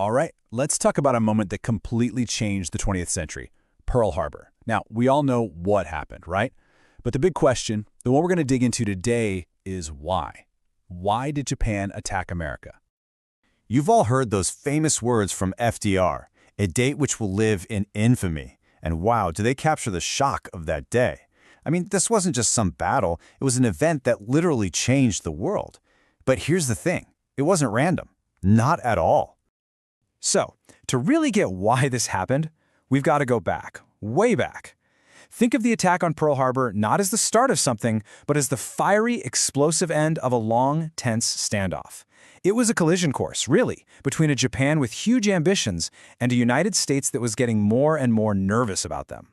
All right, let's talk about a moment that completely changed the 20th century, Pearl Harbor. Now, we all know what happened, right? But the big question, the one we're going to dig into today, is why? Why did Japan attack America? You've all heard those famous words from FDR, a date which will live in infamy. And wow, do they capture the shock of that day. I mean, this wasn't just some battle, it was an event that literally changed the world. But here's the thing, it wasn't random. Not at all. So, to really get why this happened, we've got to go back, way back. Think of the attack on Pearl Harbor not as the start of something, but as the fiery, explosive end of a long, tense standoff. It was a collision course, really, between a Japan with huge ambitions and a United States that was getting more and more nervous about them.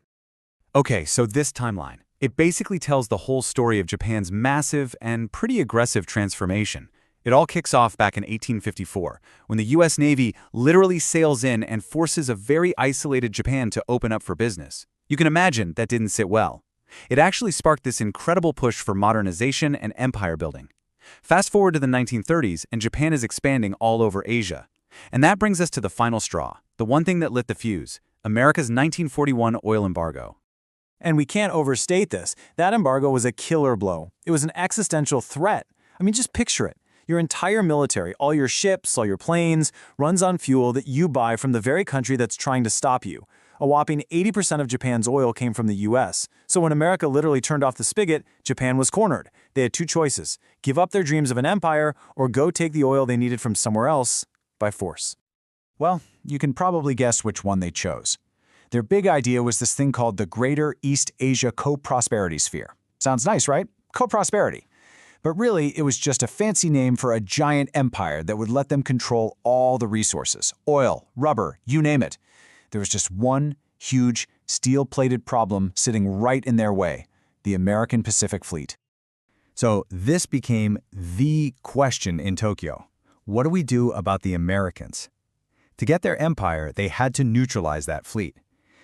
Okay, so this timeline, it basically tells the whole story of Japan's massive and pretty aggressive transformation. It all kicks off back in 1854, when the U.S. Navy literally sails in and forces a very isolated Japan to open up for business. You can imagine that didn't sit well. It actually sparked this incredible push for modernization and empire building. Fast forward to the 1930s, and Japan is expanding all over Asia. And that brings us to the final straw, the one thing that lit the fuse, America's 1941 oil embargo. And we can't overstate this. That embargo was a killer blow. It was an existential threat. I mean, just picture it. Your entire military, all your ships, all your planes, runs on fuel that you buy from the very country that's trying to stop you. A whopping 80% of Japan's oil came from the US. So when America literally turned off the spigot, Japan was cornered. They had two choices: give up their dreams of an empire or go take the oil they needed from somewhere else by force. Well, you can probably guess which one they chose. Their big idea was this thing called the Greater East Asia Co-Prosperity Sphere. Sounds nice, right? Co-prosperity. But really, it was just a fancy name for a giant empire that would let them control all the resources: oil, rubber, you name it. There was just one huge, steel-plated problem sitting right in their way: the American Pacific Fleet. So this became the question in Tokyo. What do we do about the Americans? To get their empire, they had to neutralize that fleet.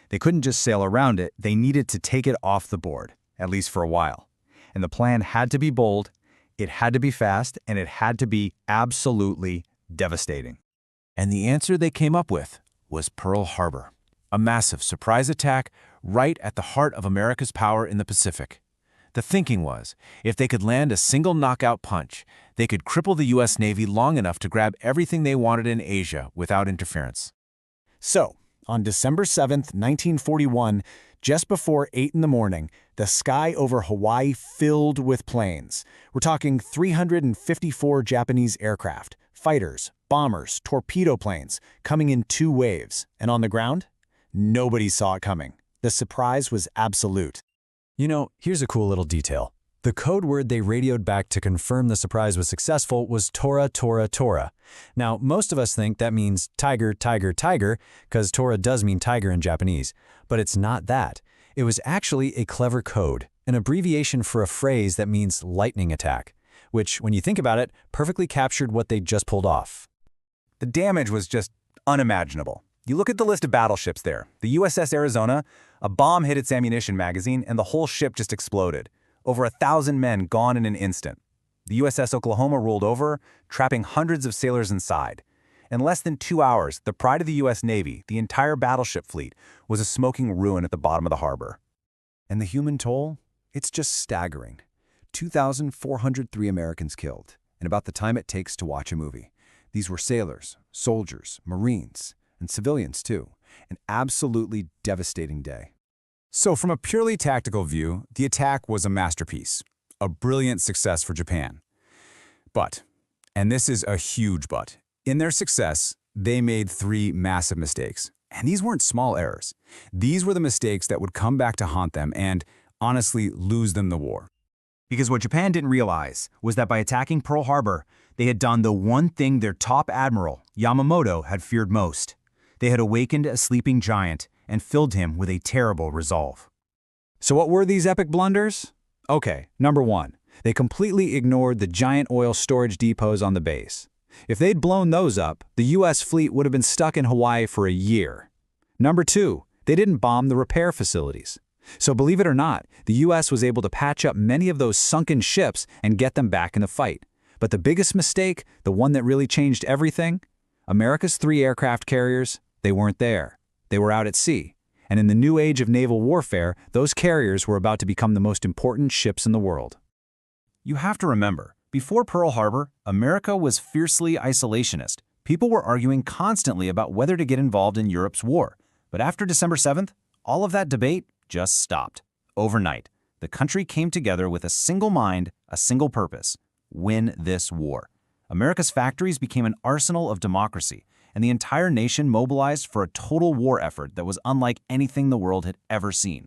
They couldn't just sail around it, they needed to take it off the board, at least for a while. And the plan had to be bold, it had to be fast, and it had to be absolutely devastating. And the answer they came up with was Pearl Harbor, a massive surprise attack right at the heart of America's power in the Pacific. The thinking was, if they could land a single knockout punch, they could cripple the U.S. Navy long enough to grab everything they wanted in Asia without interference. So, on December 7th, 1941, just before 8 in the morning, the sky over Hawaii filled with planes. We're talking 354 Japanese aircraft, fighters, bombers, torpedo planes, coming in two waves. And on the ground, nobody saw it coming. The surprise was absolute. You know, here's a cool little detail. The code word they radioed back to confirm the surprise was successful was Tora, Tora, Tora. Now, most of us think that means tiger, tiger, tiger, because Tora does mean tiger in Japanese. But it's not that. It was actually a clever code, an abbreviation for a phrase that means lightning attack, which, when you think about it, perfectly captured what they'd just pulled off. The damage was just unimaginable. You look at the list of battleships there. The USS Arizona, a bomb hit its ammunition magazine and the whole ship just exploded. Over 1,000 men gone in an instant. The USS Oklahoma rolled over, trapping hundreds of sailors inside. In less than 2 hours, the pride of the U.S. Navy, the entire battleship fleet, was a smoking ruin at the bottom of the harbor. And the human toll? It's just staggering. 2,403 Americans killed, and about the time it takes to watch a movie. These were sailors, soldiers, Marines, and civilians too. An absolutely devastating day. So from a purely tactical view, the attack was a masterpiece, a brilliant success for Japan. But, and this is a huge but, in their success, they made 3 massive mistakes. And these weren't small errors. These were the mistakes that would come back to haunt them and, honestly, lose them the war. Because what Japan didn't realize was that by attacking Pearl Harbor, they had done the one thing their top admiral, Yamamoto, had feared most. They had awakened a sleeping giant and filled him with a terrible resolve. So what were these epic blunders? Okay, number 1, they completely ignored the giant oil storage depots on the base. If they'd blown those up, the U.S. fleet would have been stuck in Hawaii for a year. Number 2, they didn't bomb the repair facilities. So believe it or not, the U.S. was able to patch up many of those sunken ships and get them back in the fight. But the biggest mistake, the one that really changed everything, America's 3 aircraft carriers, they weren't there. They were out at sea. And in the new age of naval warfare, those carriers were about to become the most important ships in the world. You have to remember, before Pearl Harbor, America was fiercely isolationist. People were arguing constantly about whether to get involved in Europe's war. But after December 7th, all of that debate just stopped. Overnight, the country came together with a single mind, a single purpose: win this war. America's factories became an arsenal of democracy, and the entire nation mobilized for a total war effort that was unlike anything the world had ever seen.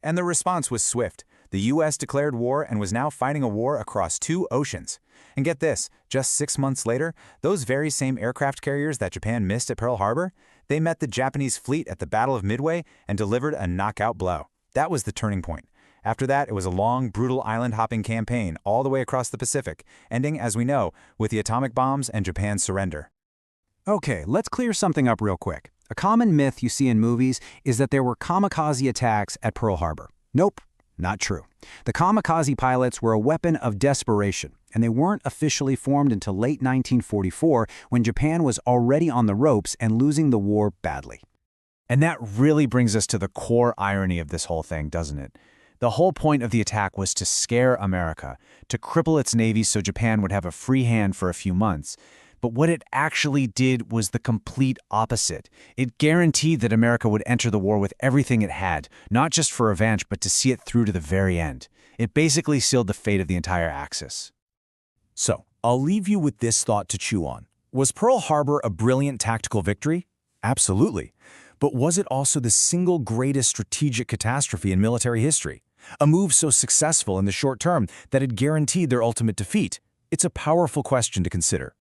And the response was swift. The U.S. declared war and was now fighting a war across 2 oceans. And get this, just 6 months later, those very same aircraft carriers that Japan missed at Pearl Harbor, they met the Japanese fleet at the Battle of Midway and delivered a knockout blow. That was the turning point. After that, it was a long, brutal island-hopping campaign all the way across the Pacific, ending, as we know, with the atomic bombs and Japan's surrender. Okay, let's clear something up real quick. A common myth you see in movies is that there were kamikaze attacks at Pearl Harbor. Nope, not true. The kamikaze pilots were a weapon of desperation, and they weren't officially formed until late 1944 when Japan was already on the ropes and losing the war badly. And that really brings us to the core irony of this whole thing, doesn't it? The whole point of the attack was to scare America, to cripple its navy so Japan would have a free hand for a few months. But what it actually did was the complete opposite. It guaranteed that America would enter the war with everything it had, not just for revenge, but to see it through to the very end. It basically sealed the fate of the entire Axis. So, I'll leave you with this thought to chew on. Was Pearl Harbor a brilliant tactical victory? Absolutely. But was it also the single greatest strategic catastrophe in military history? A move so successful in the short term that it guaranteed their ultimate defeat? It's a powerful question to consider.